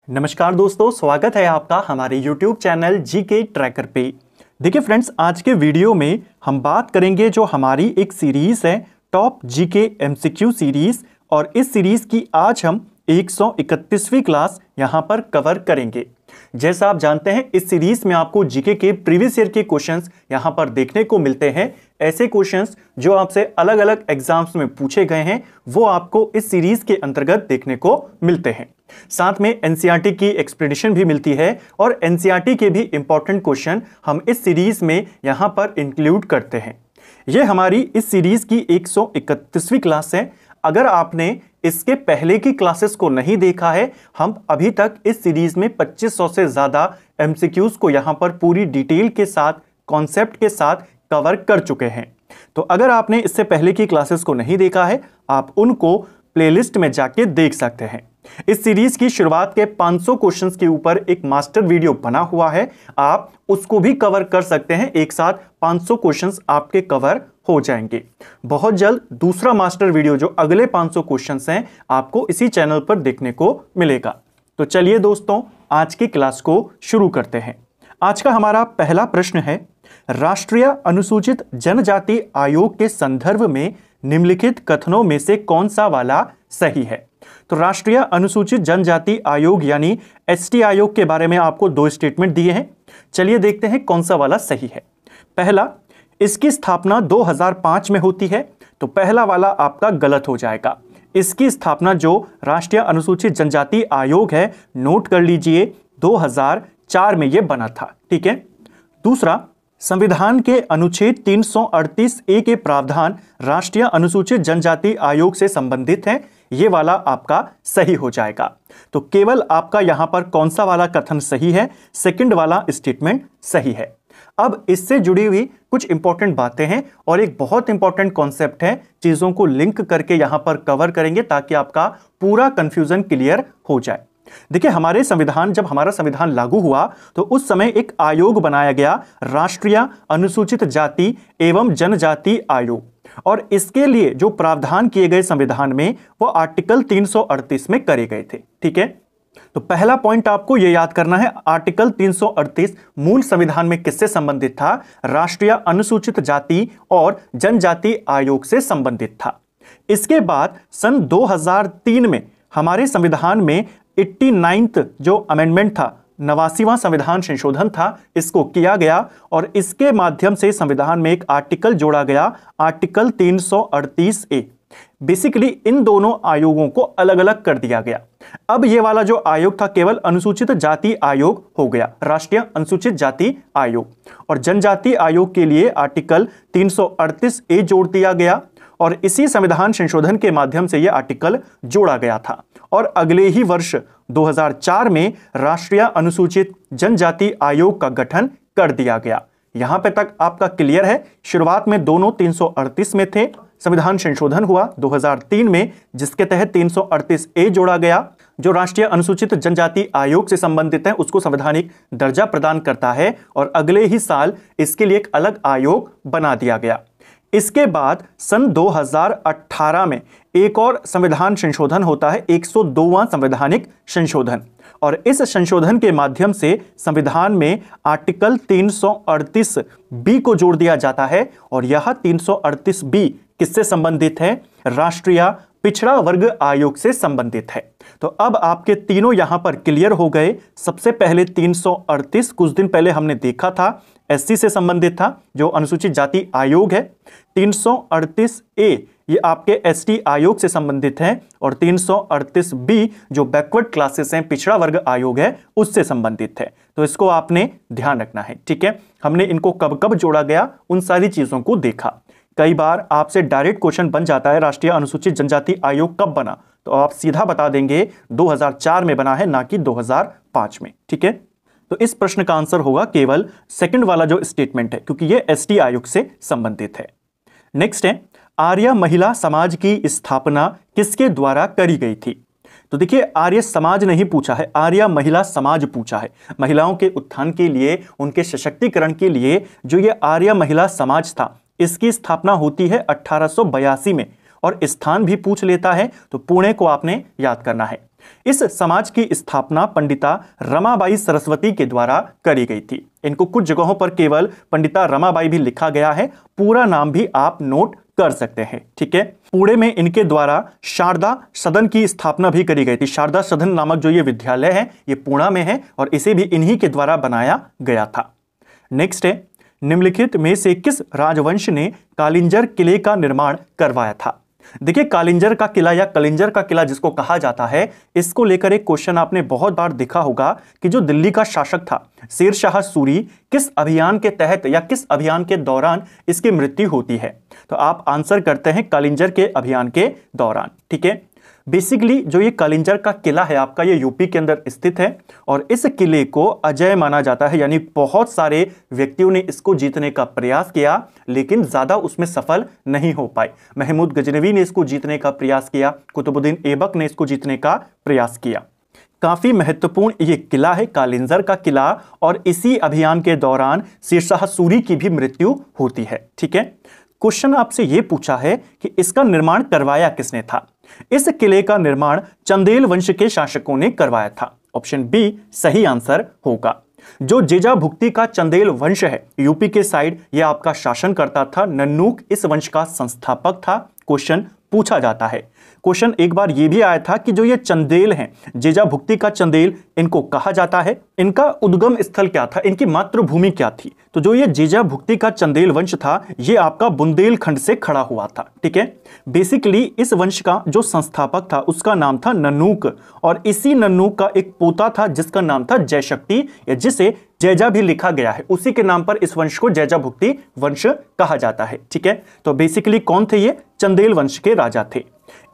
नमस्कार दोस्तों, स्वागत है आपका हमारे YouTube चैनल जीके ट्रैकर पे। देखिए फ्रेंड्स, आज के वीडियो में हम बात करेंगे जो हमारी एक सीरीज़ है टॉप जीके एमसीक्यू सीरीज़, और इस सीरीज़ की आज हम 131वीं क्लास यहाँ पर कवर करेंगे। जैसा आप जानते हैं, इस सीरीज़ में आपको जीके के प्रीवियस ईयर के क्वेश्चंस यहाँ पर देखने को मिलते हैं। ऐसे क्वेश्चंस जो आपसे अलग अलग एग्जाम्स में पूछे गए हैं वो आपको इस सीरीज़ के अंतर्गत देखने को मिलते हैं। साथ में एनसीईआरटी की एक्सप्लेनेशन भी मिलती है और एनसीईआरटी के भी इंपॉर्टेंट क्वेश्चन हम इस सीरीज में यहां पर इंक्लूड करते हैं। यह हमारी इस सीरीज की 131वीं क्लास है। अगर आपने इसके पहले की क्लासेस को नहीं देखा है, हम अभी तक इस सीरीज में 2500 से ज्यादा एमसीक्यूज को यहां पर पूरी डिटेल के साथ, कॉन्सेप्ट के साथ कवर कर चुके हैं। तो अगर आपने इससे पहले की क्लासेस को नहीं देखा है, आप उनको प्लेलिस्ट में जाके देख सकते हैं। इस सीरीज की शुरुआत के 500 क्वेश्चंस के ऊपर एक मास्टर वीडियो बना हुआ है, आप उसको भी कवर कर सकते हैं। एक साथ 500 क्वेश्चंस आपके कवर हो जाएंगे। बहुत जल्द दूसरा मास्टर वीडियो जो अगले 500 क्वेश्चंस हैं आपको इसी चैनल पर देखने को मिलेगा। तो चलिए दोस्तों, आज की क्लास को शुरू करते हैं। आज का हमारा पहला प्रश्न है, राष्ट्रीय अनुसूचित जनजाति आयोग के संदर्भ में निम्नलिखित कथनों में से कौन सा वाला सही है। तो राष्ट्रीय अनुसूचित जनजाति आयोग यानी एसटी आयोग के बारे में आपको दो स्टेटमेंट दिए हैं। चलिए देखते हैं कौन सा वाला सही है। पहला, इसकी स्थापना 2005 में होती है, तो पहला वाला आपका गलत हो जाएगा। इसकी स्थापना जो राष्ट्रीय अनुसूचित जनजाति आयोग है, नोट कर लीजिए, 2004 में यह बना था। ठीक है। दूसरा, संविधान के अनुच्छेद 338A के प्रावधान राष्ट्रीय अनुसूचित जनजाति आयोग से संबंधित है, ये वाला आपका सही हो जाएगा। तो केवल आपका यहां पर कौन सा वाला कथन सही है, सेकंड वाला स्टेटमेंट सही है। अब इससे जुड़ी हुई कुछ इंपॉर्टेंट बातें हैं और एक बहुत इंपॉर्टेंट कॉन्सेप्ट है, चीजों को लिंक करके यहां पर कवर करेंगे ताकि आपका पूरा कंफ्यूजन क्लियर हो जाए। देखिए, जब हमारा संविधान लागू हुआ तो उस समय एक आयोग बनाया गया, राष्ट्रीय अनुसूचित जाति एवं जनजाति आयोग, और इसके लिए जो प्रावधान किए गए संविधान में वो आर्टिकल 338 में करे गए थे। ठीक है। तो पहला पॉइंट आपको यह याद करना है, आर्टिकल 338 मूल संविधान में किससे संबंधित था? राष्ट्रीय अनुसूचित जाति और जनजाति आयोग से संबंधित था। इसके बाद सन 2003 में हमारे संविधान में 89th जो अमेंडमेंट था, 89वां संविधान संशोधन था, इसको किया गया और इसके माध्यम से संविधान में एक आर्टिकल जोड़ा गया, आर्टिकल 338A। बेसिकली इन दोनों आयोगों को अलग अलग कर दिया गया। अब ये वाला जो आयोग था केवल अनुसूचित जाति आयोग हो गया, राष्ट्रीय अनुसूचित जाति आयोग, और जनजाति आयोग के लिए आर्टिकल 338A जोड़ दिया गया और इसी संविधान संशोधन के माध्यम से यह आर्टिकल जोड़ा गया था। और अगले ही वर्ष 2004 में राष्ट्रीय अनुसूचित जनजाति आयोग का गठन कर दिया गया। यहां पे तक आपका क्लियर है। शुरुआत में दोनों 338 में थे, संविधान संशोधन हुआ 2003 में जिसके तहत 338A जोड़ा गया, जो राष्ट्रीय अनुसूचित जनजाति आयोग से संबंधित है, उसको संवैधानिक दर्जा प्रदान करता है, और अगले ही साल इसके लिए एक अलग आयोग बना दिया गया। इसके बाद सन 2018 में एक और संविधान संशोधन होता है, 102वां संवैधानिक संशोधन, और इस संशोधन के माध्यम से संविधान में आर्टिकल 338B को जोड़ दिया जाता है, और यह 338B किससे संबंधित है? राष्ट्रीय पिछड़ा वर्ग आयोग से संबंधित है। तो अब आपके तीनों यहां पर क्लियर हो गए। सबसे पहले 338 कुछ दिन पहले हमने देखा था, एससी से संबंधित था, जो अनुसूचित जाति आयोग है। 338A ये आपके एसटी आयोग से संबंधित है, और 338B जो बैकवर्ड क्लासेस हैं, पिछड़ा वर्ग आयोग है, उससे संबंधित है। तो इसको आपने ध्यान रखना है। ठीक है। हमने इनको कब कब जोड़ा गया, उन सारी चीजों को देखा। कई बार आपसे डायरेक्ट क्वेश्चन बन जाता है, राष्ट्रीय अनुसूचित जनजाति आयोग कब बना, तो आप सीधा बता देंगे 2004 में बना है, ना कि 2005 में। ठीक है। तो इस प्रश्न का आंसर होगा केवल सेकंड वाला जो स्टेटमेंट है, क्योंकि ये एसटी आयोग से संबंधित है। नेक्स्ट है, आर्य महिला समाज की स्थापना किसके द्वारा करी गई थी? तो देखिए, आर्य समाज नहीं पूछा है, आर्य महिला समाज पूछा है। महिलाओं के उत्थान के लिए, उनके सशक्तिकरण के लिए जो ये आर्य महिला समाज था, इसकी स्थापना होती है 1882 में, और स्थान भी पूछ लेता है तो पुणे को आपने याद करना है। इस समाज की स्थापना पंडिता रमाबाई सरस्वती के द्वारा करी गई थी। इनको कुछ जगहों पर केवल पंडिता रमाबाई भी लिखा गया है, पूरा नाम भी आप नोट कर सकते हैं। ठीक है, पुणे में इनके द्वारा शारदा सदन की स्थापना भी करी गई थी। शारदा सदन नामक जो ये विद्यालय है ये पुणे में है और इसे भी इन्हीं के द्वारा बनाया गया था। नेक्स्ट है, निम्नलिखित में से किस राजवंश ने कालिंजर किले का निर्माण करवाया था? देखिए, कालिंजर का किला या कलिंजर का किला जिसको कहा जाता है, इसको लेकर एक क्वेश्चन आपने बहुत बार देखा होगा कि जो दिल्ली का शासक था शेर शाह सूरी, किस अभियान के तहत या किस अभियान के दौरान इसकी मृत्यु होती है? तो आप आंसर करते हैं कालिंजर के अभियान के दौरान। ठीक है, बेसिकली जो ये कालिंजर का किला है आपका, ये यूपी के अंदर स्थित है और इस किले को अजय माना जाता है, यानी बहुत सारे व्यक्तियों ने इसको जीतने का प्रयास किया लेकिन ज्यादा उसमें सफल नहीं हो पाए। महमूद गजनवी ने इसको जीतने का प्रयास किया, कुतुबुद्दीन ऐबक ने इसको जीतने का प्रयास किया। काफी महत्वपूर्ण ये किला है कालिंजर का किला और इसी अभियान के दौरान शेर शाह सूरी की भी मृत्यु होती है। ठीक है, क्वेश्चन आपसे यह पूछा है कि इसका निर्माण करवाया किसने था? इस किले का निर्माण चंदेल वंश के शासकों ने करवाया था। ऑप्शन बी सही आंसर होगा। जो जेजा भुक्ति का चंदेल वंश है यूपी के साइड, यह आपका शासन करता था। नन्नूक इस वंश का संस्थापक था। क्वेश्चन पूछा जाता है। क्वेश्चन एक बार यह भी आया था कि जो ये चंदेल हैं, जेजा भुक्ति का चंदेल, इनको कहा जाता है, इनका उद्गम स्थल क्या था, इनकी मातृभूमि क्या थी? तो जो ये जेजा भुक्ति का चंदेल वंश था ये आपका बुंदेलखंड से खड़ा हुआ था। ठीक है, बेसिकली इस वंश का जो संस्थापक था उसका नाम था नन्नूक और इसी नन्नूक का एक पोता था जिसका नाम था जयशक्ति, या जिसे जैजा भी लिखा गया है, उसी के नाम पर इस वंश को जैजा भुक्ति वंश कहा जाता है। ठीक है, तो बेसिकली कौन थे ये? चंदेल वंश के राजा थे।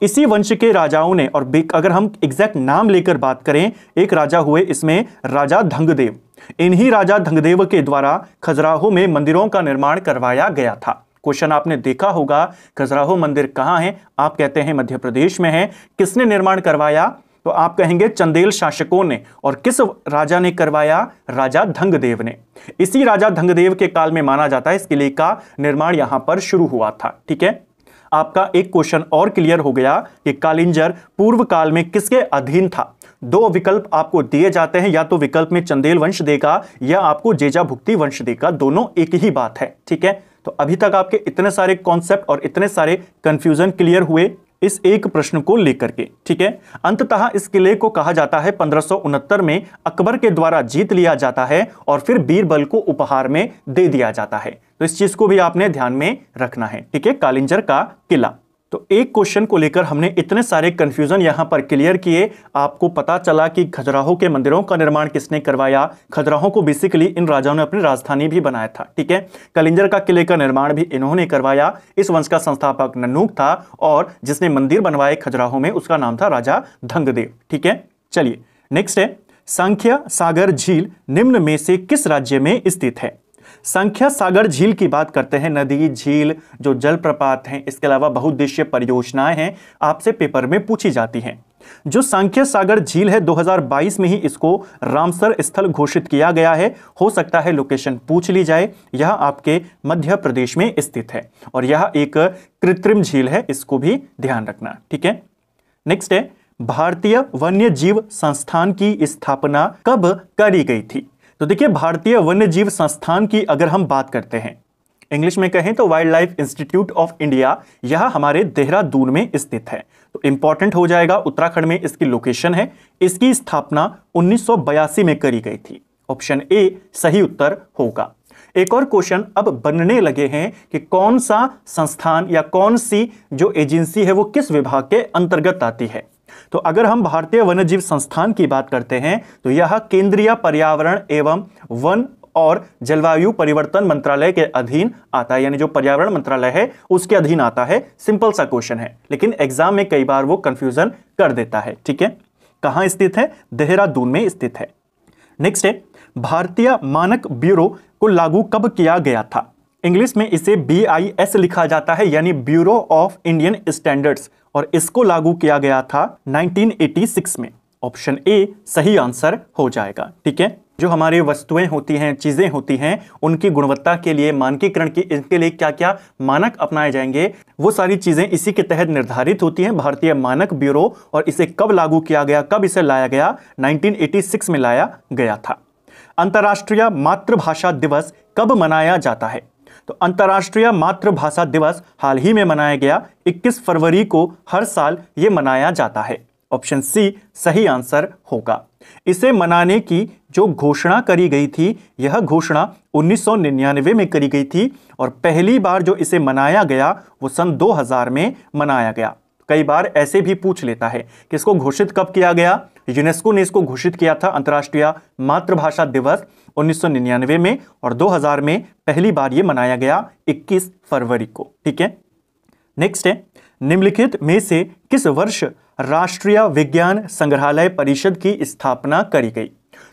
इसी वंश के राजाओं ने, और अगर हम एग्जैक्ट नाम लेकर बात करें, एक राजा हुए इसमें राजा धंगदेव। इन्हीं राजा धंगदेव के द्वारा खजुराहो में मंदिरों का निर्माण करवाया गया था। क्वेश्चन आपने देखा होगा, खजुराहो मंदिर कहां है? आप कहते हैं मध्य प्रदेश में है। किसने निर्माण करवाया? तो आप कहेंगे चंदेल शासकों ने। और किस राजा ने करवाया? राजा धंगदेव ने। इसी राजा धंगदेव के काल में माना जाता है इस किले का निर्माण यहां पर शुरू हुआ था। ठीक है, आपका एक क्वेश्चन और क्लियर हो गया कि कालिंजर पूर्व काल में किसके अधीन था। दो विकल्प आपको दिए जाते हैं, या तो विकल्प में चंदेल वंश देगा या आपको जेजा भुक्ति वंश देगा, दोनों एक ही बात है। ठीक है, तो अभी तक आपके इतने सारे कॉन्सेप्ट और इतने सारे कंफ्यूजन क्लियर हुए इस एक प्रश्न को लेकर के। ठीक है, अंततः इस किले को कहा जाता है 1569 में अकबर के द्वारा जीत लिया जाता है और फिर बीरबल को उपहार में दे दिया जाता है। तो इस चीज को भी आपने ध्यान में रखना है। ठीक है, कालिंजर का किला। तो एक क्वेश्चन को लेकर हमने इतने सारे कंफ्यूजन यहां पर क्लियर किए। आपको पता चला कि खजुराहो के मंदिरों का निर्माण किसने करवाया। खजुराहो को बेसिकली इन राजाओं ने अपनी राजधानी भी बनाया था। ठीक है, कालिंजर का किले का निर्माण भी इन्होंने करवाया। इस वंश का संस्थापक नन्नूक था और जिसने मंदिर बनवाए खजुराहो में उसका नाम था राजा धंगदेव। ठीक है, चलिए नेक्स्ट है, सांख्य सागर झील निम्न में से किस राज्य में स्थित है? सांख्य सागर झील की बात करते हैं। नदी, झील, जो जलप्रपात हैं, इसके अलावा बहुउद्देशीय परियोजनाएं हैं, आपसे पेपर में पूछी जाती हैं। जो सांख्य सागर झील है 2022 में ही इसको रामसर स्थल घोषित किया गया है। हो सकता है लोकेशन पूछ ली जाए। यह आपके मध्य प्रदेश में स्थित है और यह एक कृत्रिम झील है, इसको भी ध्यान रखना। ठीक है, नेक्स्ट है, भारतीय वन्य जीव संस्थान की स्थापना कब करी गई थी? तो देखिए, भारतीय वन्य जीव संस्थान की अगर हम बात करते हैं, इंग्लिश में कहें तो wild life institute of India, यह हमारे देहरादून में स्थित है। तो इंपॉर्टेंट हो जाएगा, उत्तराखंड में इसकी लोकेशन है। इसकी स्थापना 1982 में करी गई थी। ऑप्शन ए सही उत्तर होगा। एक और क्वेश्चन अब बनने लगे हैं कि कौन सा संस्थान या कौन सी जो एजेंसी है वो किस विभाग के अंतर्गत आती है। तो अगर हम भारतीय वन्यजीव संस्थान की बात करते हैं तो यह केंद्रीय पर्यावरण एवं वन और जलवायु परिवर्तन मंत्रालय के अधीन आता है, यानी जो पर्यावरण मंत्रालय है उसके अधीन आता है। सिंपल सा क्वेश्चन है, लेकिन एग्जाम में कई बार वो कंफ्यूजन कर देता है। ठीक है, कहां स्थित है? देहरादून में स्थित है। नेक्स्ट है, भारतीय मानक ब्यूरो को लागू कब किया गया था? इंग्लिश में इसे BIS लिखा जाता है, यानी ब्यूरो ऑफ इंडियन स्टैंडर्ड्स, और इसको लागू किया गया था 1986 में। ऑप्शन ए सही आंसर हो जाएगा। ठीक है, जो हमारी वस्तुएं होती हैं, चीजें होती हैं, उनकी गुणवत्ता के लिए मानकीकरण की इनके लिए क्या क्या मानक अपनाए जाएंगे, वो सारी चीजें इसी के तहत निर्धारित होती हैं। भारतीय मानक ब्यूरो। और इसे कब लागू किया गया, कब इसे लाया गया? 1986 में लाया गया था। अंतर्राष्ट्रीय मातृभाषा दिवस कब मनाया जाता है? तो अंतर्राष्ट्रीय मातृभाषा दिवस हाल ही में मनाया गया, 21 फरवरी को हर साल यह मनाया जाता है। ऑप्शन सी सही आंसर होगा। इसे मनाने की जो घोषणा करी गई थी, यह घोषणा 1999 में करी गई थी और पहली बार जो इसे मनाया गया वो सन 2000 में मनाया गया। कई बार ऐसे भी पूछ लेता है कि इसको घोषित कब किया गया। यूनेस्को ने इसको घोषित किया था अंतर्राष्ट्रीय मातृभाषा दिवस 1999 में, और 2000 में पहली बार यह मनाया गया 21 फरवरी को। ठीक है, नेक्स्ट है, निम्नलिखित में से किस वर्ष राष्ट्रीय विज्ञान संग्रहालय परिषद की स्थापना करी गई?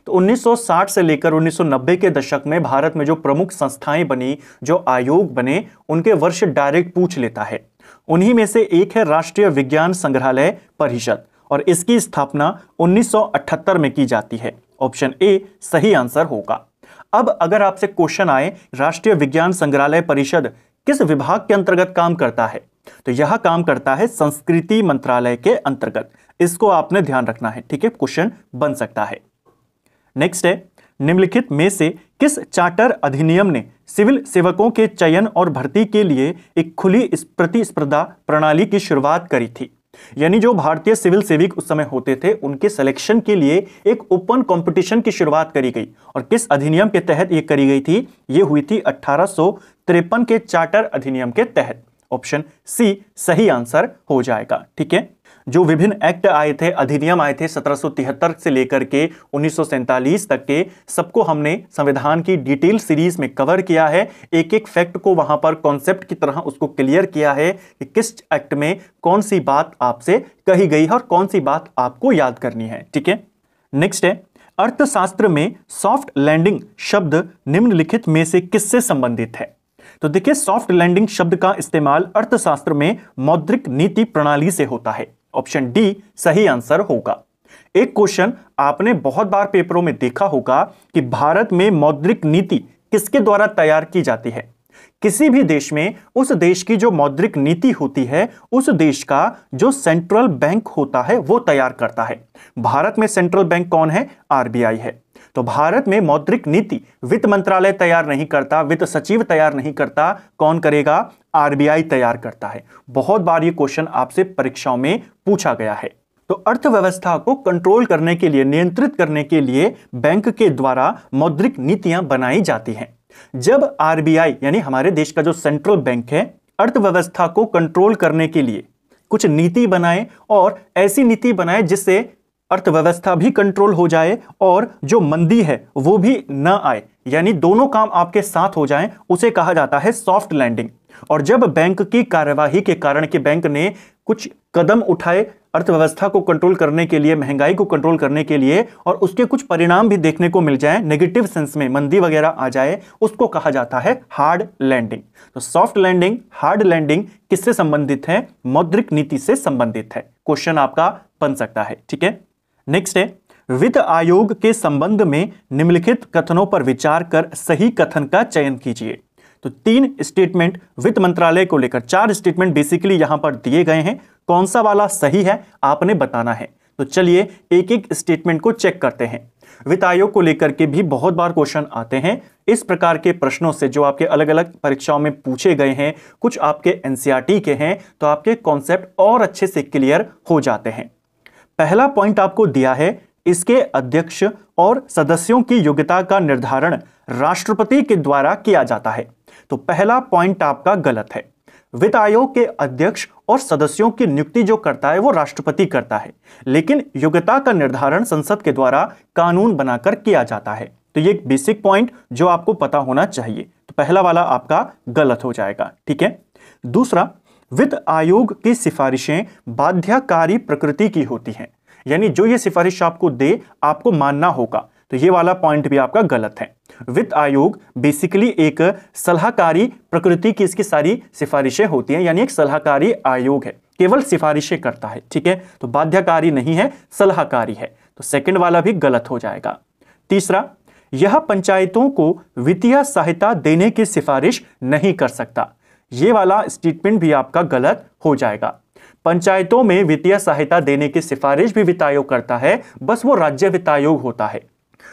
तो 1960 से लेकर 1990 के दशक में भारत में जो प्रमुख संस्थाएं बनी, जो आयोग बने, उनके वर्ष डायरेक्ट पूछ लेता है। उन्हीं में से एक है राष्ट्रीय विज्ञान संग्रहालय परिषद, और इसकी स्थापना 1978 में की जाती है। ऑप्शन ए सही आंसर होगा। अब अगर आपसे क्वेश्चन आए राष्ट्रीय विज्ञान संग्रहालय परिषद किस विभाग के अंतर्गत काम करता है, तो यह काम करता है संस्कृति मंत्रालय के अंतर्गत। इसको आपने ध्यान रखना है। ठीक है, क्वेश्चन बन सकता है। नेक्स्ट है, निम्नलिखित में से किस चार्टर अधिनियम ने सिविल सेवकों के चयन और भर्ती के लिए एक खुली प्रतिस्पर्धा प्रणाली की शुरुआत करी थी? यानी जो भारतीय सिविल सेवक उस समय होते थे, उनके सिलेक्शन के लिए एक ओपन कंपटीशन की शुरुआत करी गई। और किस अधिनियम के तहत यह करी गई थी? यह हुई थी 1853 के चार्टर अधिनियम के तहत। ऑप्शन सी सही आंसर हो जाएगा। ठीक है, जो विभिन्न एक्ट आए थे, अधिनियम आए थे 1773 से लेकर के 1947 तक के, सबको हमने संविधान की डिटेल सीरीज में कवर किया है। एक एक फैक्ट को वहां पर कॉन्सेप्ट की तरह उसको क्लियर किया है कि किस एक्ट में कौन सी बात आपसे कही गई है और कौन सी बात आपको याद करनी है। ठीक है, नेक्स्ट है, अर्थशास्त्र में सॉफ्ट लैंडिंग शब्द निम्नलिखित में से किससे संबंधित है? तो देखिए, सॉफ्ट लैंडिंग शब्द का इस्तेमाल अर्थशास्त्र में मौद्रिक नीति प्रणाली से होता है। ऑप्शन डी सही आंसर होगा। एक क्वेश्चन आपने बहुत बार पेपरों में देखा होगा कि भारत में मौद्रिक नीति किसके द्वारा तैयार की जाती है? किसी भी देश में उस देश की जो मौद्रिक नीति होती है, उस देश का जो सेंट्रल बैंक होता है वो तैयार करता है। भारत में सेंट्रल बैंक कौन है? आरबीआई है। तो भारत में मौद्रिक नीति वित्त मंत्रालय तैयार नहीं करता, वित्त सचिव तैयार नहीं करता, कौन करेगा? आरबीआई तैयार करता है। बहुत बार ये क्वेश्चन आपसे परीक्षाओं में पूछा गया है। तो अर्थव्यवस्था को कंट्रोल करने के लिए, नियंत्रित करने के लिए बैंक के द्वारा मौद्रिक नीतियां बनाई जाती हैं। जब आरबीआई यानी हमारे देश का जो सेंट्रल बैंक है, अर्थव्यवस्था को कंट्रोल करने के लिए कुछ नीति बनाए, और ऐसी नीति बनाए जिससे अर्थव्यवस्था भी कंट्रोल हो जाए और जो मंदी है वो भी ना आए, यानी दोनों काम आपके साथ हो जाएं, उसे कहा जाता है सॉफ्ट लैंडिंग। और जब बैंक की कार्यवाही के कारण कि बैंक ने कुछ कदम उठाए अर्थव्यवस्था को कंट्रोल करने के लिए, महंगाई को कंट्रोल करने के लिए, और उसके कुछ परिणाम भी देखने को मिल जाए, नेगेटिव सेंस में मंदी वगैरह आ जाए, उसको कहा जाता है हार्ड लैंडिंग। तो सॉफ्ट लैंडिंग, हार्ड लैंडिंग किससे संबंधित है? मौद्रिक नीति से संबंधित है। क्वेश्चन आपका बन सकता है। ठीक है, नेक्स्ट है, वित्त आयोग के संबंध में निम्नलिखित कथनों पर विचार कर सही कथन का चयन कीजिए। तो 3 स्टेटमेंट वित्त मंत्रालय को लेकर, 4 स्टेटमेंट बेसिकली यहां पर दिए गए हैं। कौन सा वाला सही है आपने बताना है। तो चलिए एक एक स्टेटमेंट को चेक करते हैं। वित्त आयोग को लेकर के भी बहुत बार क्वेश्चन आते हैं। इस प्रकार के प्रश्नों से जो आपके अलग अलग परीक्षाओं में पूछे गए हैं, कुछ आपके एनसीईआरटी के हैं, तो आपके कॉन्सेप्ट और अच्छे से क्लियर हो जाते हैं। पहला पॉइंट आपको दिया है, इसके अध्यक्ष और सदस्यों की योग्यता का निर्धारण राष्ट्रपति के द्वारा किया जाता है। तो पहला पॉइंट आपका गलत है। वित्त आयोग के अध्यक्ष और सदस्यों की नियुक्ति जो करता है वो राष्ट्रपति करता है, लेकिन योग्यता का निर्धारण संसद के द्वारा कानून बनाकर किया जाता है। तो ये एक बेसिक पॉइंट जो आपको पता होना चाहिए। तो पहला वाला आपका गलत हो जाएगा। ठीक है, दूसरा, वित्त आयोग की सिफारिशें बाध्यकारी प्रकृति की होती हैं, यानी जो ये सिफारिश आपको दे आपको मानना होगा। तो ये वाला पॉइंट भी आपका गलत है। वित्त आयोग बेसिकली एक सलाहकारी प्रकृति की इसकी सारी सिफारिशें होती हैं, यानी एक सलाहकारी आयोग है, केवल सिफारिशें करता है। ठीक है, तो बाध्यकारी नहीं है, सलाहकारी है। तो सेकंड वाला भी गलत हो जाएगा। तीसरा, यह पंचायतों को वित्तीय सहायता देने की सिफारिश नहीं कर सकता। यह वाला स्टेटमेंट भी आपका गलत हो जाएगा। पंचायतों में वित्तीय सहायता देने की सिफारिश भी वित्त आयोग करता है, बस वो राज्य वित्त आयोग होता है,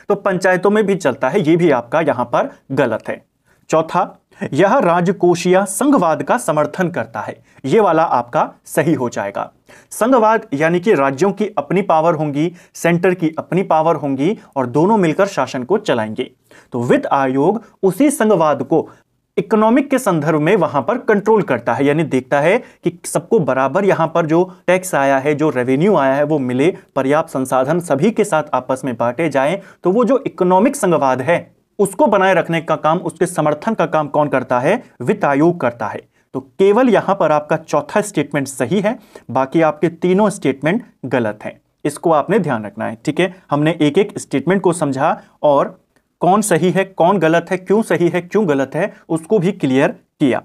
तो पंचायतों में भी चलता है, ये भी आपका यहां पर गलत है। चौथा, यह राजकोषीय संघवाद का समर्थन करता है, ये वाला आपका सही हो जाएगा। संघवाद यानी कि राज्यों की अपनी पावर होंगी, सेंटर की अपनी पावर होंगी और दोनों मिलकर शासन को चलाएंगे। तो वित्त आयोग उसी संघवाद को इकोनॉमिक के संदर्भ में वहां पर कंट्रोल करता है, यानी देखता है कि सबको बराबर यहां पर जो टैक्स आया है, जो रेवेन्यू आया है वो मिले, पर्याप्त संसाधन सभी के साथ आपस में बांटे जाएं। तो वो जो इकोनॉमिक संघवाद है उसको बनाए रखने का काम, उसके समर्थन का काम कौन करता है? वित्त आयोग करता है। तो केवल यहां पर आपका चौथा स्टेटमेंट सही है, बाकी आपके तीनों स्टेटमेंट गलत हैं। इसको आपने ध्यान रखना है, ठीक है। हमने एक एक स्टेटमेंट को समझा और कौन सही है, कौन गलत है, क्यों सही है, क्यों गलत है, उसको भी क्लियर किया।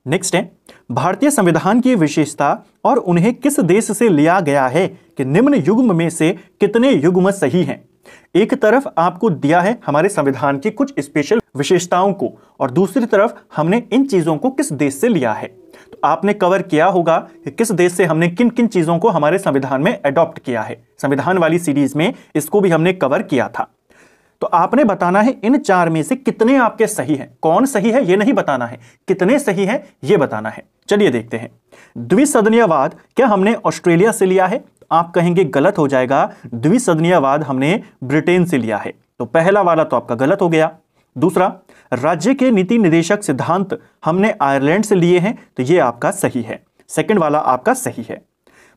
नेक्स्ट है, भारतीय संविधान की विशेषता और उन्हें किस देश से लिया गया है कि निम्न युग्म में से कितने युग्म सही हैं। एक तरफ आपको दिया है हमारे संविधान की कुछ स्पेशल विशेषताओं को और दूसरी तरफ हमने इन चीजों को किस देश से लिया है। तो आपने कवर किया होगा कि किस देश से हमने किन किन चीजों को हमारे संविधान में अडॉप्ट किया है। संविधान वाली सीरीज में इसको भी हमने कवर किया था। तो आपने बताना है इन चार में से कितने आपके सही हैं। कौन सही है ये नहीं बताना है, कितने सही है ये बताना है। चलिए देखते हैं। द्विसदनीयवाद क्या हमने ऑस्ट्रेलिया से लिया है? आप कहेंगे गलत हो जाएगा, द्विसदनीयवाद हमने ब्रिटेन से लिया है। तो पहला वाला तो आपका गलत हो गया। दूसरा, राज्य के नीति निदेशक सिद्धांत हमने आयरलैंड से लिए हैं, तो ये आपका सही है। सेकंड वाला आपका सही है।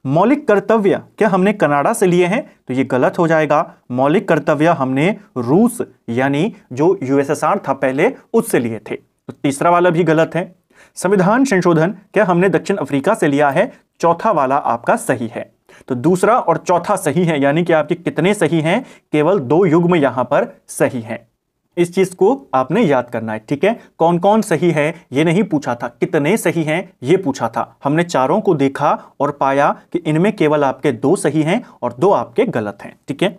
मौलिक कर्तव्य क्या हमने कनाडा से लिए हैं? तो ये गलत हो जाएगा। मौलिक कर्तव्य हमने रूस यानी जो यूएसएसआर था पहले उससे लिए थे। तो तीसरा वाला भी गलत है। संविधान संशोधन क्या हमने दक्षिण अफ्रीका से लिया है? चौथा वाला आपका सही है। तो दूसरा और चौथा सही है, यानी कि आपके कितने सही हैं? केवल 2 युग्म यहां पर सही हैं। इस चीज को आपने याद करना है, ठीक है। कौन कौन सही है ये नहीं पूछा था, कितने सही हैं ये पूछा था। हमने चारों को देखा और पाया कि इनमें केवल आपके 2 सही हैं और 2 आपके गलत हैं, ठीक है।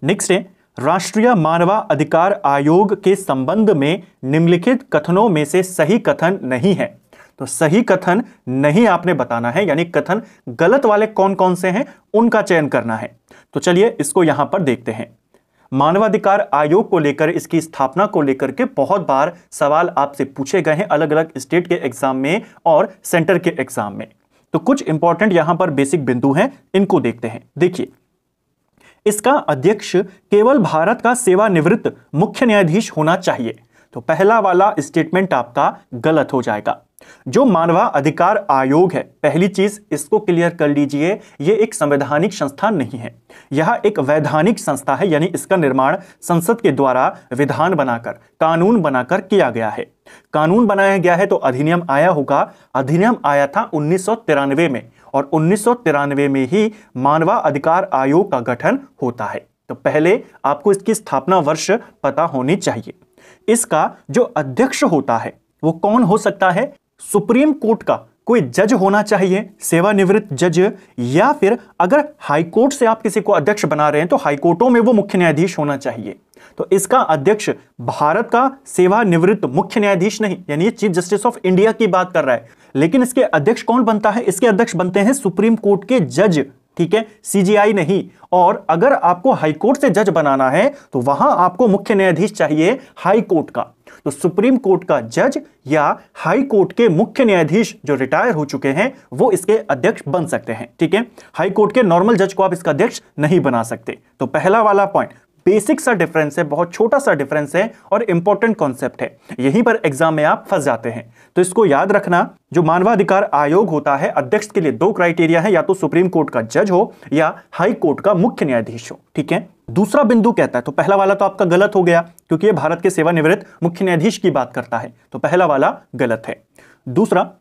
नेक्स्ट है, राष्ट्रीय मानवाधिकार आयोग के संबंध में निम्नलिखित कथनों में से सही कथन नहीं है। तो सही कथन नहीं आपने बताना है, यानी कथन गलत वाले कौन कौन से हैं उनका चयन करना है। तो चलिए इसको यहां पर देखते हैं। मानवाधिकार आयोग को लेकर, इसकी स्थापना को लेकर के बहुत बार सवाल आपसे पूछे गए हैं अलग अलग स्टेट के एग्जाम में और सेंटर के एग्जाम में। तो कुछ इंपॉर्टेंट यहां पर बेसिक बिंदु हैं, इनको देखते हैं। देखिए, इसका अध्यक्ष केवल भारत का सेवानिवृत्त मुख्य न्यायाधीश होना चाहिए। तो पहला वाला स्टेटमेंट आपका गलत हो जाएगा। जो मानवाधिकार आयोग है, पहली चीज इसको क्लियर कर लीजिए, ये एक संवैधानिक संस्था नहीं है, यह एक वैधानिक संस्था है, यानी इसका निर्माण संसद के द्वारा विधान बनाकर, कानून बनाकर किया गया है। कानून बनाया गया है तो अधिनियम आया होगा। अधिनियम आया था 1993 में और 1993 में ही मानवाधिकार आयोग का गठन होता है। तो पहले आपको इसकी स्थापना वर्ष पता होनी चाहिए। इसका जो अध्यक्ष होता है वो कौन हो सकता है? सुप्रीम कोर्ट का कोई जज होना चाहिए, सेवानिवृत्त जज, या फिर अगर हाई कोर्ट से आप किसी को अध्यक्ष बना रहे हैं तो हाई कोर्टों में वो मुख्य न्यायाधीश होना चाहिए। तो इसका अध्यक्ष भारत का सेवानिवृत्त मुख्य न्यायाधीश नहीं, यानी ये चीफ जस्टिस ऑफ इंडिया की बात कर रहा है। लेकिन इसके अध्यक्ष कौन बनता है? इसके अध्यक्ष बनते हैं सुप्रीम कोर्ट के जज, ठीक है, सीजीआई नहीं। और अगर आपको हाई कोर्ट से जज बनाना है तो वहां आपको मुख्य न्यायाधीश चाहिए हाई कोर्ट का। तो सुप्रीम कोर्ट का जज या हाई कोर्ट के मुख्य न्यायाधीश जो रिटायर हो चुके हैं वो इसके अध्यक्ष बन सकते हैं, ठीक है। हाई कोर्ट के नॉर्मल जज को आप इसका अध्यक्ष नहीं बना सकते। तो पहला वाला पॉइंट बेसिक सा डिफरेंस है, बहुत छोटा सा डिफरेंस है और इंपॉर्टेंट कॉन्सेप्ट है, यहीं पर एग्जाम में आप फंस जाते हैं। तो इसको याद रखना, जो मानवाधिकार आयोग होता है अध्यक्ष के लिए 2 क्राइटेरिया है, या तो सुप्रीम कोर्ट का जज हो या हाई कोर्ट का मुख्य न्यायाधीश हो, ठीक है। दूसरा बिंदु कहता है, तो पहला वाला तो आपका गलत हो गया क्योंकि ये भारत के सेवानिवृत्त मुख्य न्यायाधीश की बात करता है, तो पहला वाला गलत है। दूसरा,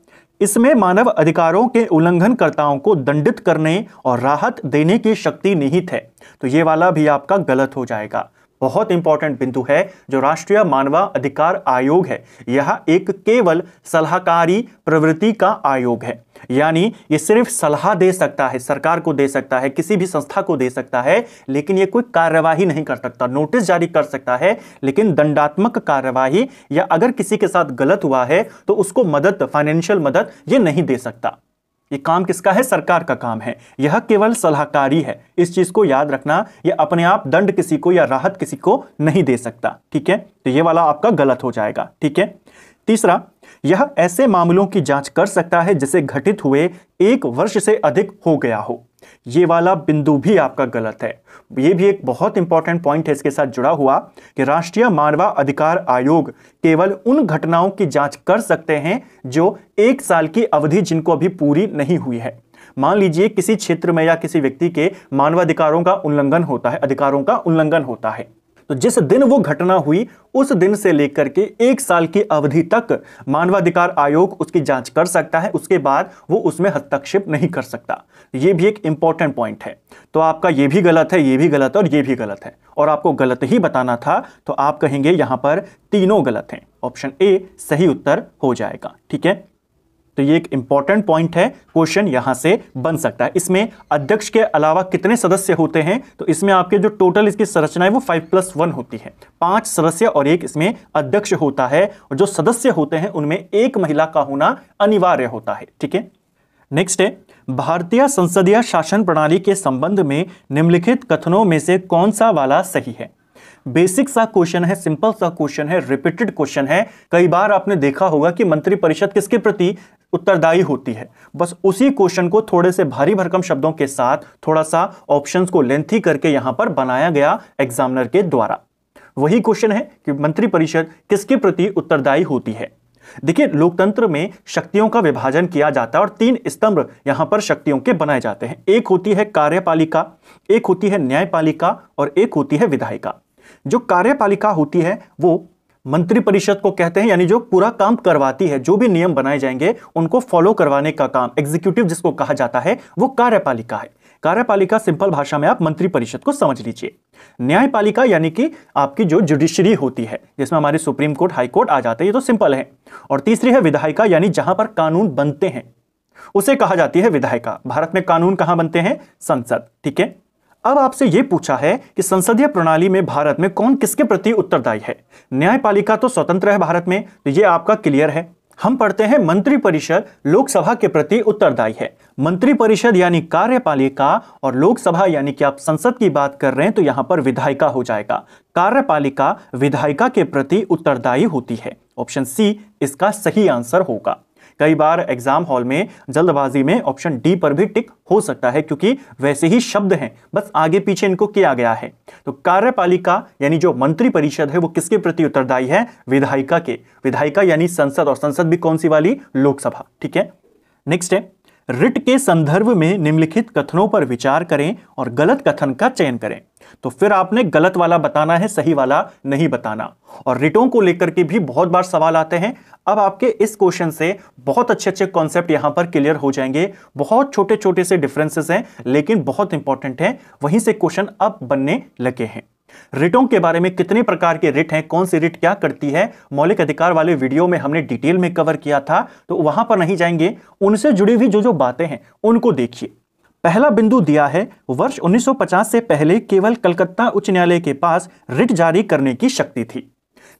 इसमें मानव अधिकारों के उल्लंघनकर्ताओं को दंडित करने और राहत देने की शक्ति निहित है, तो ये वाला भी आपका गलत हो जाएगा। बहुत इंपॉर्टेंट बिंदु है। जो राष्ट्रीय मानवाधिकार आयोग है यह एक केवल सलाहकारी प्रवृत्ति का आयोग है, यानी ये सिर्फ सलाह दे सकता है, सरकार को दे सकता है, किसी भी संस्था को दे सकता है, लेकिन ये कोई कार्यवाही नहीं कर सकता। नोटिस जारी कर सकता है लेकिन दंडात्मक कार्यवाही या अगर किसी के साथ गलत हुआ है तो उसको मदद, फाइनेंशियल मदद ये नहीं दे सकता। ये काम किसका है? सरकार का काम है। यह केवल सलाहकारी है, इस चीज को याद रखना। यह अपने आप दंड किसी को या राहत किसी को नहीं दे सकता। ठीक है, तो ये वाला आपका गलत हो जाएगा। ठीक है, तीसरा, यह ऐसे मामलों की जांच कर सकता है जिसे घटित हुए 1 वर्ष से अधिक हो गया हो। ये वाला बिंदु भी आपका गलत है। ये भी एक बहुत इंपॉर्टेंट पॉइंट है इसके साथ जुड़ा हुआ कि राष्ट्रीय मानवाधिकार आयोग केवल उन घटनाओं की जांच कर सकते हैं जो 1 साल की अवधि जिनको अभी पूरी नहीं हुई है। मान लीजिए किसी क्षेत्र में या किसी व्यक्ति के मानवाधिकारों का उल्लंघन होता है, अधिकारों का उल्लंघन होता है, तो जिस दिन वो घटना हुई उस दिन से लेकर के 1 साल की अवधि तक मानवाधिकार आयोग उसकी जांच कर सकता है। उसके बाद वो उसमें हस्तक्षेप नहीं कर सकता। ये भी एक इंपॉर्टेंट पॉइंट है। तो आपका ये भी गलत है, ये भी गलत है और ये भी गलत है, और आपको गलत ही बताना था तो आप कहेंगे यहां पर तीनों गलत हैं। ऑप्शन ए सही उत्तर हो जाएगा। ठीक है, तो ये एक इंपॉर्टेंट पॉइंट है, क्वेश्चन यहां से बन सकता है। इसमें अध्यक्ष के अलावा कितने सदस्य होते हैं? तो इसमें आपके जो टोटल इसकी संरचना है वो 5+1 होती है। 5 सदस्य और 1 इसमें अध्यक्ष होता है, और जो सदस्य होते हैं उनमें 1 महिला का होना अनिवार्य होता है। ठीक है, नेक्स्ट है, भारतीय संसदीय शासन प्रणाली के संबंध में निम्नलिखित कथनों में से कौन सा वाला सही है? बेसिक सा क्वेश्चन है, सिंपल सा क्वेश्चन है, रिपीटेड क्वेश्चन है। कई बार आपने देखा होगा कि मंत्रिपरिषद किसके प्रति उत्तरदायी होती है। बस उसी क्वेश्चन को थोड़े से भारी भरकम शब्दों के साथ थोड़ा सा ऑप्शंस को लेंथी करके यहां पर बनाया गया एग्जामिनर के द्वारा। वही क्वेश्चन है कि मंत्रिपरिषद किसके प्रति उत्तरदायी होती है। देखिए, लोकतंत्र में शक्तियों का विभाजन किया जाता है और 3 स्तंभ यहां पर शक्तियों के बनाए जाते हैं। एक होती है कार्यपालिका, एक होती है न्यायपालिका और एक होती है विधायिका। जो कार्यपालिका होती है वो मंत्रिपरिषद को कहते हैं, यानी जो पूरा काम करवाती है, जो भी नियम बनाए जाएंगे उनको फॉलो करवाने का काम, एग्जीक्यूटिव जिसको कहा जाता है, वो कार्यपालिका है। कार्यपालिका सिंपल भाषा में आप मंत्रिपरिषद को समझ लीजिए। न्यायपालिका यानी कि आपकी जो जुडिशरी होती है, जिसमें हमारे सुप्रीम कोर्ट, हाई कोर्ट आ जाते हैं, ये तो सिंपल है। और तीसरी है विधायिका, यानी जहां पर कानून बनते हैं उसे कहा जाती है विधायिका। भारत में कानून कहां बनते हैं? संसद। ठीक है, अब आपसे यह पूछा है कि संसदीय प्रणाली में भारत में कौन किसके प्रति उत्तरदायी है। न्यायपालिका तो स्वतंत्र है भारत में, तो यह आपका क्लियर है। हम पढ़ते हैं मंत्रिपरिषद लोकसभा के प्रति उत्तरदायी है। मंत्रिपरिषद यानी कार्यपालिका और लोकसभा यानी कि आप संसद की बात कर रहे हैं, तो यहां पर विधायिका हो जाएगा। कार्यपालिका विधायिका के प्रति उत्तरदायी होती है। ऑप्शन सी इसका सही आंसर होगा। कई बार एग्जाम हॉल में जल्दबाजी में ऑप्शन डी पर भी टिक हो सकता है, क्योंकि वैसे ही शब्द हैं, बस आगे पीछे इनको किया गया है। तो कार्यपालिका यानी जो मंत्रिपरिषद है वो किसके प्रति उत्तरदायी है? विधायिका के। विधायिका यानी संसद, और संसद भी कौन सी वाली? लोकसभा। ठीक है, नेक्स्ट है, रिट के संदर्भ में निम्नलिखित कथनों पर विचार करें और गलत कथन का चयन करें। तो फिर आपने गलत वाला बताना है, सही वाला नहीं बताना। और रिटों को लेकर के भी बहुत बार सवाल आते हैं। अब आपके इस क्वेश्चन से बहुत अच्छे अच्छे कॉन्सेप्ट यहां पर क्लियर हो जाएंगे। बहुत छोटे छोटे से डिफरेंसेस हैं लेकिन बहुत इंपॉर्टेंट हैं, वहीं से क्वेश्चन अब बनने लगे हैं। रिटों के बारे में कितने प्रकार के रिट हैं, कौन सी रिट क्या करती है, मौलिक अधिकार वाले वीडियो में हमने डिटेल में कवर किया था, तो वहां पर नहीं जाएंगे। उनसे जुड़ी हुई जो जो बातें हैं उनको देखिए। पहला बिंदु दिया है, वर्ष 1950 से पहले केवल कलकत्ता उच्च न्यायालय के पास रिट जारी करने की शक्ति थी।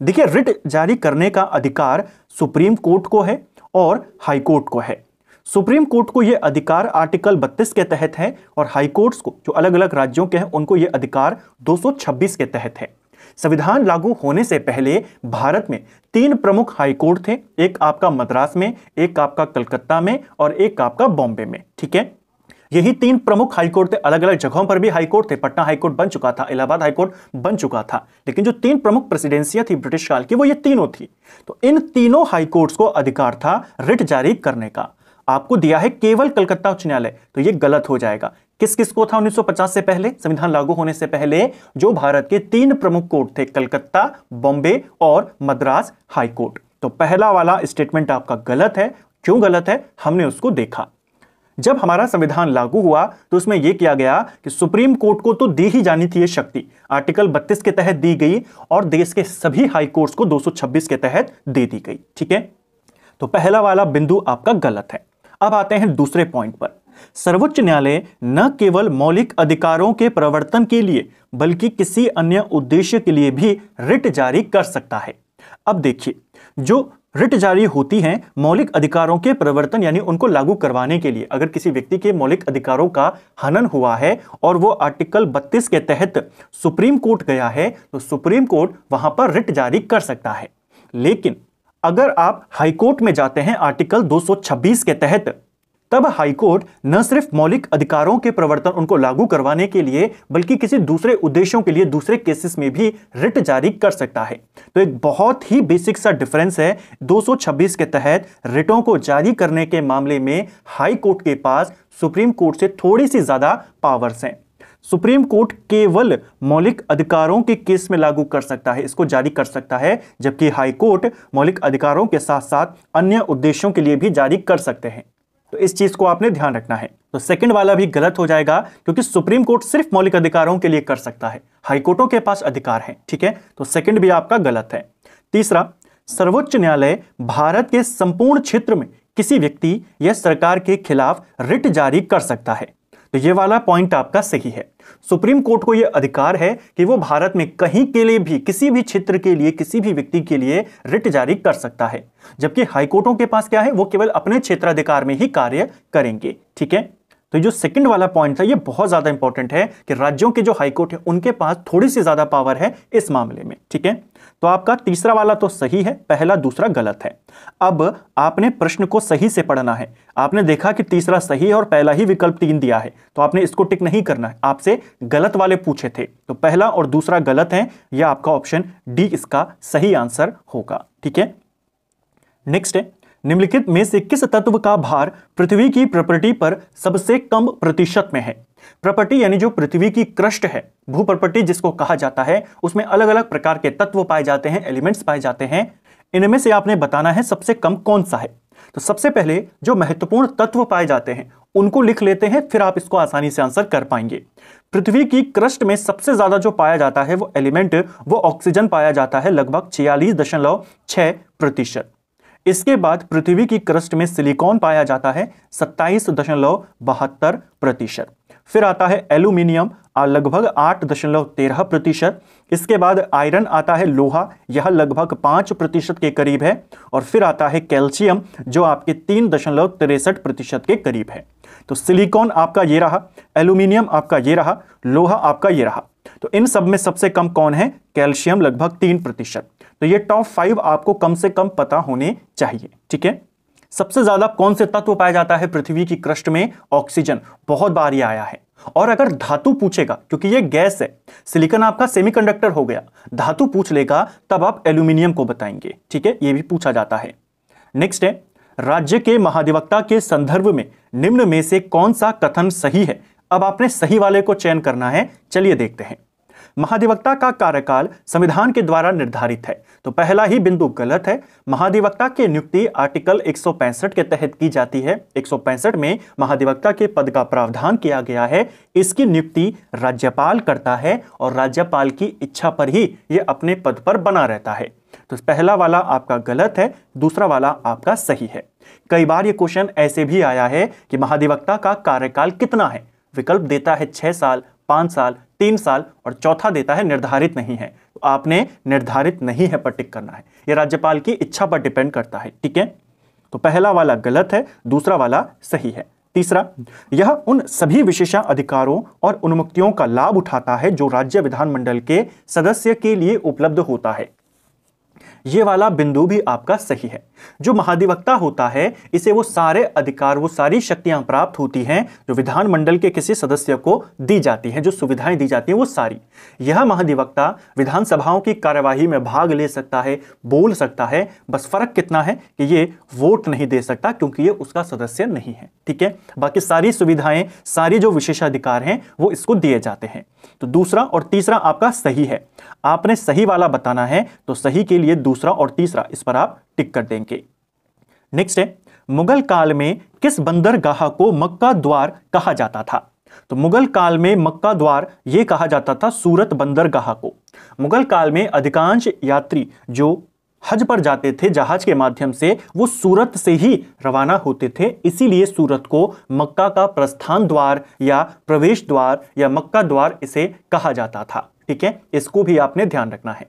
देखिए, रिट जारी करने का अधिकार सुप्रीम कोर्ट को है और हाई कोर्ट को है। सुप्रीम कोर्ट को यह अधिकार आर्टिकल 32 के तहत है और हाई कोर्ट्स को, जो अलग अलग राज्यों के हैं, उनको यह अधिकार 226 के तहत है। संविधान लागू होने से पहले भारत में 3 प्रमुख हाई कोर्ट थे, एक आपका मद्रास में, एक आपका कलकत्ता में और एक आपका बॉम्बे में। ठीक है, यही 3 प्रमुख हाईकोर्ट थे। अलग अलग जगहों पर भी हाईकोर्ट थे, पटना हाईकोर्ट बन चुका था, इलाहाबाद हाईकोर्ट बन चुका था, लेकिन जो 3 प्रमुख प्रेसिडेंसियां थी ब्रिटिश काल की वो ये तीनों थी। तो इन तीनों हाईकोर्ट्स को अधिकार था रिट जारी करने का। आपको दिया है केवल कलकत्ता उच्च न्यायालय, तो ये गलत हो जाएगा। किस किस को था 1950 से पहले, संविधान लागू होने से पहले? जो भारत के 3 प्रमुख कोर्ट थे, कलकत्ता, बॉम्बे और मद्रास हाईकोर्ट। तो पहला वाला स्टेटमेंट आपका गलत है। क्यों गलत है हमने उसको देखा। जब हमारा संविधान लागू हुआ तो उसमें यह किया गया कि सुप्रीम कोर्ट को तो दी ही जानी थी ये शक्ति, आर्टिकल 32 के तहत दी गई और देश के सभी हाई कोर्ट्स को 226 के तहत दे दी गई। ठीक है, तो पहला वाला बिंदु आपका गलत है। अब आते हैं दूसरे पॉइंट पर। सर्वोच्च न्यायालय न केवल मौलिक अधिकारों के प्रवर्तन के लिए बल्कि किसी अन्य उद्देश्य के लिए भी रिट जारी कर सकता है। अब देखिए, जो रिट जारी होती हैं मौलिक अधिकारों के प्रवर्तन यानी उनको लागू करवाने के लिए, अगर किसी व्यक्ति के मौलिक अधिकारों का हनन हुआ है और वो आर्टिकल 32 के तहत सुप्रीम कोर्ट गया है तो सुप्रीम कोर्ट वहां पर रिट जारी कर सकता है। लेकिन अगर आप हाई कोर्ट में जाते हैं आर्टिकल 226 के तहत, तब हाई कोर्ट न सिर्फ मौलिक अधिकारों के प्रवर्तन उनको लागू करवाने के लिए बल्कि किसी दूसरे उद्देश्यों के लिए दूसरे केसेस में भी रिट जारी कर सकता है। तो एक बहुत ही बेसिक सा डिफरेंस है। 226 के तहत रिटों को जारी करने के मामले में हाई कोर्ट के पास सुप्रीम कोर्ट से थोड़ी सी ज्यादा पावर्स हैं। सुप्रीम कोर्ट केवल मौलिक अधिकारों के केस में लागू कर सकता है, इसको जारी कर सकता है, जबकि हाई कोर्ट मौलिक अधिकारों के साथ साथ अन्य उद्देश्यों के लिए भी जारी कर सकते हैं। तो इस चीज को आपने ध्यान रखना है। तो सेकंड वाला भी गलत हो जाएगा क्योंकि सुप्रीम कोर्ट सिर्फ मौलिक अधिकारों के लिए कर सकता है, हाई कोर्टों के पास अधिकार है। ठीक है, तो सेकंड भी आपका गलत है। तीसरा, सर्वोच्च न्यायालय भारत के संपूर्ण क्षेत्र में किसी व्यक्ति या सरकार के खिलाफ रिट जारी कर सकता है। तो ये वाला पॉइंट आपका सही है। सुप्रीम कोर्ट को यह अधिकार है कि वो भारत में कहीं के लिए भी, किसी भी क्षेत्र के लिए, किसी भी व्यक्ति के लिए रिट जारी कर सकता है, जबकि हाईकोर्टों के पास क्या है, वो केवल अपने क्षेत्राधिकार में ही कार्य करेंगे। ठीक है, तो जो सेकंड वाला पॉइंट था ये बहुत ज्यादा इंपॉर्टेंट है कि राज्यों के जो हाईकोर्ट है उनके पास थोड़ी सी ज्यादा पावर है इस मामले में। ठीक है, तो आपका तीसरा वाला तो सही है, पहला दूसरा गलत है। अब आपने प्रश्न को सही से पढ़ना है। आपने देखा कि तीसरा सही है और पहला ही विकल्प 3 दिया है, तो आपने इसको टिक नहीं करना है। आपसे गलत वाले पूछे थे, तो पहला और दूसरा गलत है। यह आपका ऑप्शन डी इसका सही आंसर होगा। ठीक है, नेक्स्ट है, निम्नलिखित में से किस तत्व का भार पृथ्वी की प्रॉपर्टी पर सबसे कम प्रतिशत में है? प्रॉपर्टी यानी जो पृथ्वी की क्रस्ट है, भू प्रॉपर्टी जिसको कहा जाता है, उसमें अलग अलग प्रकार के तत्व पाए जाते हैं, एलिमेंट्स पाए जाते हैं। इनमें से आपने बताना है सबसे कम कौन सा है। तो सबसे पहले जो महत्वपूर्ण तत्व पाए जाते हैं उनको लिख लेते हैं, फिर आप इसको आसानी से आंसर कर पाएंगे। पृथ्वी की क्रस्ट में सबसे ज्यादा जो पाया जाता है वो एलिमेंट, वो ऑक्सीजन पाया जाता है, लगभग 46.6%। इसके बाद पृथ्वी की क्रस्ट में सिलिकॉन पाया जाता है 27.72%। फिर आता है एल्यूमिनियम लगभग 8.13%। इसके बाद आयरन आता है, लोहा, यह लगभग 5% के करीब है। और फिर आता है कैल्शियम जो आपके 3.63% के करीब है। तो सिलिकॉन आपका ये रहा, एल्यूमिनियम आपका ये रहा, लोहा आपका ये रहा। तो इन सब में सबसे कम कौन है? कैल्शियम, लगभग 3%। तो ये टॉप 5 आपको कम से कम पता होने चाहिए। ठीक है, सबसे ज्यादा कौन से तत्व पाया जाता है पृथ्वी की क्रस्ट में? ऑक्सीजन, बहुत बार ये आया है। और अगर धातु पूछेगा, क्योंकि ये गैस है, सिलिकॉन आपका सेमीकंडक्टर हो गया, धातु पूछ लेगा तब आप एल्यूमिनियम को बताएंगे। ठीक है, ये भी पूछा जाता है। नेक्स्ट है, राज्य के महाधिवक्ता के संदर्भ में निम्न में से कौन सा कथन सही है? अब आपने सही वाले को चयन करना है। चलिए देखते हैं। महाधिवक्ता का कार्यकाल संविधान के द्वारा निर्धारित है, तो पहला ही बिंदु गलत है। महाधिवक्ता की नियुक्ति आर्टिकल 165 के तहत की जाती है। 165 में महाधिवक्ता के पद का प्रावधान किया गया है। इसकी नियुक्ति राज्यपाल करता है और राज्यपाल की इच्छा पर ही यह अपने पद पर बना रहता है। तो पहला वाला आपका गलत है, दूसरा वाला आपका सही है। कई बार ये क्वेश्चन ऐसे भी आया है कि महाधिवक्ता का कार्यकाल कितना है? विकल्प देता है 6 साल, 5 साल, 3 साल और चौथा देता है निर्धारित नहीं है। तो आपने निर्धारित नहीं है पर टिक करना है। यह राज्यपाल की इच्छा पर डिपेंड करता है। ठीक है, तो पहला वाला गलत है, दूसरा वाला सही है। तीसरा, यह उन सभी विशेषाधिकारों और उन्मुक्तियों का लाभ उठाता है जो राज्य विधानमंडल के सदस्य के लिए उपलब्ध होता है। ये वाला बिंदु भी आपका सही है। जो महाधिवक्ता होता है इसे वो सारे अधिकार, वो सारी शक्तियां प्राप्त होती हैं जो विधानमंडल के किसी सदस्य को दी जाती हैं, जो सुविधाएं दी जाती हैं वो सारी। यह महाधिवक्ता विधानसभाओं की कार्यवाही में भाग ले सकता है, बोल सकता है, बस फर्क कितना है कि ये वोट नहीं दे सकता क्योंकि ये उसका सदस्य नहीं है। ठीक है, बाकी सारी सुविधाएं, सारी जो विशेषाधिकार हैं वो इसको दिए जाते हैं। तो दूसरा और तीसरा आपका सही है। आपने सही वाला बताना है, तो सही के लिए दूसरा और तीसरा इस पर आप टिक कर देंगे। नेक्स्ट है, मुगल काल में किस बंदरगाह को मक्का द्वार कहा जाता था? तो मुगल काल में मक्का द्वार यह कहा जाता था सूरत बंदरगाह को। मुगल काल में अधिकांश यात्री जो हज पर जाते थे जहाज के माध्यम से, वो सूरत से ही रवाना होते थे, इसीलिए सूरत को मक्का का प्रस्थान द्वार या प्रवेश द्वार या मक्का द्वार इसे कहा जाता था। ठीक है, इसको भी आपने ध्यान रखना है।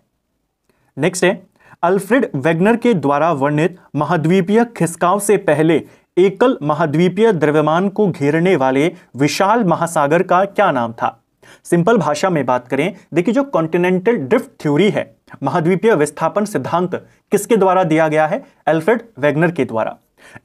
नेक्स्ट है, अल्फ्रेड वेगनर के द्वारा वर्णित महाद्वीपीय खिसकाव से पहले एकल महाद्वीपीय द्रव्यमान को घेरने वाले विशाल महासागर का क्या नाम था? सिंपल भाषा में बात करें, देखिए जो कॉन्टिनेंटल ड्रिफ्ट थ्योरी है, महाद्वीपीय विस्थापन सिद्धांत किसके द्वारा दिया गया है? अल्फ्रेड वेगनर के द्वारा।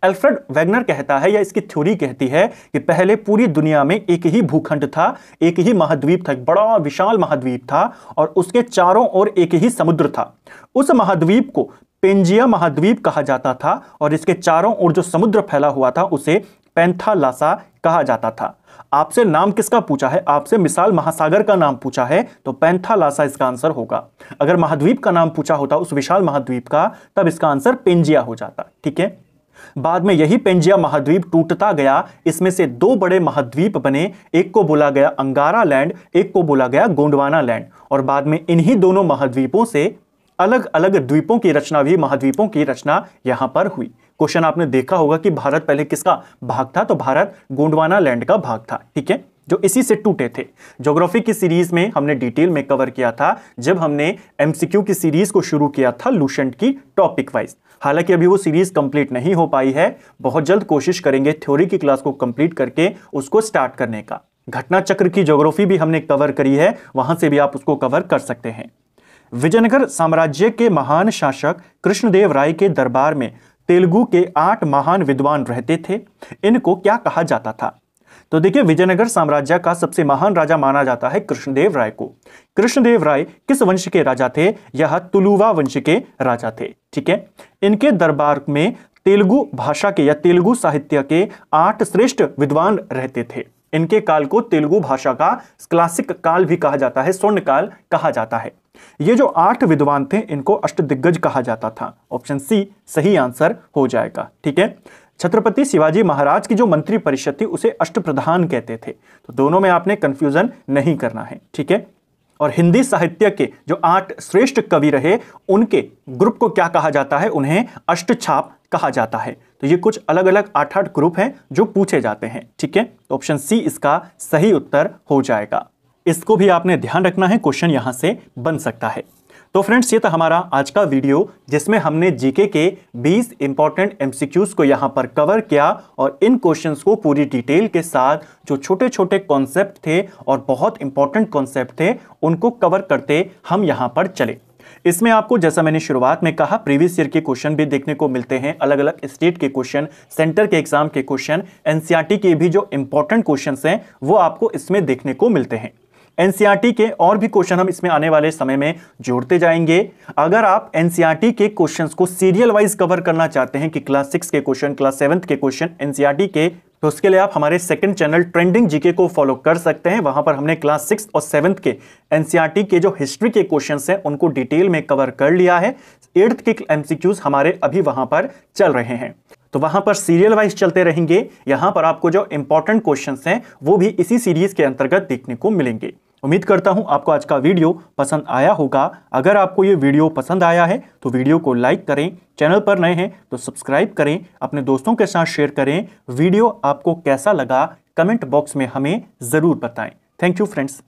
अल्फ्रेड वेगनर कहता है या इसकी थ्योरी कहती है कि पहले पूरी दुनिया में एक ही भूखंड था, एक ही महाद्वीप था, एक बड़ा विशाल महाद्वीप था और उसके चारों ओर एक ही समुद्र था। उस महाद्वीप को पेंजिया महाद्वीप कहा जाता था और इसके चारों ओर जो समुद्र फैला हुआ था उसे पैंथालासा कहा जाता था। आपसे नाम किसका पूछा है? आपसे मिसाल महासागर का नाम पूछा है, तो पैंथालासा इसका आंसर होगा। अगर महाद्वीप का नाम पूछा होता उस विशाल महाद्वीप का, तब इसका आंसर पेंजिया हो जाता। ठीक है, बाद में यही पेंजिया महाद्वीप टूटता गया, इसमें से दो बड़े महाद्वीप बने, एक को बोला गया अंगारा लैंड, एक को बोला गया गोंडवाना लैंड, और बाद में इन्हीं दोनों महाद्वीपों से अलग अलग द्वीपों की रचना भी, महाद्वीपों की रचना यहां पर हुई। क्वेश्चन आपने देखा होगा कि भारत पहले किसका भाग था? तो भारत गोंडवाना लैंड का भाग था। ठीक है, जो इसी से टूटे थे। ज्योग्राफी की सीरीज में हमने डिटेल में कवर किया था जब हमने एमसीक्यू की सीरीज को शुरू किया था लूसेंट की टॉपिक वाइज। हालांकि अभी वो सीरीज कंप्लीट नहीं हो पाई है, बहुत जल्द कोशिश करेंगे थ्योरी की क्लास को कंप्लीट करके उसको स्टार्ट करने का। घटना चक्र की ज्योग्राफी भी हमने कवर करी है, वहां से भी आप उसको कवर कर सकते हैं। विजयनगर साम्राज्य के महान शासक कृष्णदेव राय के दरबार में तेलुगु के 8 महान विद्वान रहते थे, इनको क्या कहा जाता था? तो देखिए, विजयनगर साम्राज्य का सबसे महान राजा माना जाता है कृष्णदेव राय को। कृष्णदेव राय किस वंश के राजा थे? यह तुलुवा वंश के राजा थे। ठीक है, इनके दरबार में तेलुगु भाषा के या तेलुगु साहित्य के 8 श्रेष्ठ विद्वान रहते थे। इनके काल को तेलुगु भाषा का क्लासिक काल भी कहा जाता है, स्वर्ण काल कहा जाता है। ये जो 8 विद्वान थे इनको अष्टदिग्गज कहा जाता था। ऑप्शन सी सही आंसर हो जाएगा। ठीक है, छत्रपति शिवाजी महाराज की जो मंत्री परिषद थी उसे अष्टप्रधान कहते थे, तो दोनों में आपने कंफ्यूजन नहीं करना है। ठीक है, और हिंदी साहित्य के जो 8 श्रेष्ठ कवि रहे उनके ग्रुप को क्या कहा जाता है? उन्हें अष्टछाप कहा जाता है। तो ये कुछ अलग अलग 8 ग्रुप हैं जो पूछे जाते हैं। ठीक है, तो ऑप्शन सी इसका सही उत्तर हो जाएगा। इसको भी आपने ध्यान रखना है, क्वेश्चन यहां से बन सकता है। तो फ्रेंड्स, ये था हमारा आज का वीडियो जिसमें हमने जीके के 20 इंपॉर्टेंट एमसीक्यूज को यहां पर कवर किया और इन क्वेश्चंस को पूरी डिटेल के साथ जो छोटे छोटे कॉन्सेप्ट थे और बहुत इंपॉर्टेंट कॉन्सेप्ट थे उनको कवर करते हम यहां पर चले। इसमें आपको, जैसा मैंने शुरुआत में कहा, प्रीवियस ईयर के क्वेश्चन भी देखने को मिलते हैं, अलग अलग स्टेट के क्वेश्चन, सेंटर के एग्जाम के क्वेश्चन, एनसीईआरटी के भी जो इंपॉर्टेंट क्वेश्चंस हैं वो आपको इसमें देखने को मिलते हैं। एनसीईआरटी के और भी क्वेश्चन हम इसमें आने वाले समय में जोड़ते जाएंगे। अगर आप एनसीईआरटी के क्वेश्चंस को सीरियल वाइज कवर करना चाहते हैं कि क्लास 6 के क्वेश्चन, क्लास 7 के क्वेश्चन एनसीईआरटी के, तो उसके लिए आप हमारे सेकंड चैनल ट्रेंडिंग जीके को फॉलो कर सकते हैं। वहां पर हमने क्लास 6 और 7 के एनसीईआरटी के जो हिस्ट्री के क्वेश्चंस हैं उनको डिटेल में कवर कर लिया है। 8th के एमसीक्यूज हमारे अभी वहां पर चल रहे हैं, तो वहां पर सीरियल वाइज चलते रहेंगे। यहां पर आपको जो इंपॉर्टेंट क्वेश्चंस हैं वो भी इसी सीरीज के अंतर्गत देखने को मिलेंगे। उम्मीद करता हूं आपको आज का वीडियो पसंद आया होगा। अगर आपको ये वीडियो पसंद आया है तो वीडियो को लाइक करें, चैनल पर नए हैं तो सब्सक्राइब करें, अपने दोस्तों के साथ शेयर करें। वीडियो आपको कैसा लगा कमेंट बॉक्स में हमें जरूर बताएं। Thank you friends.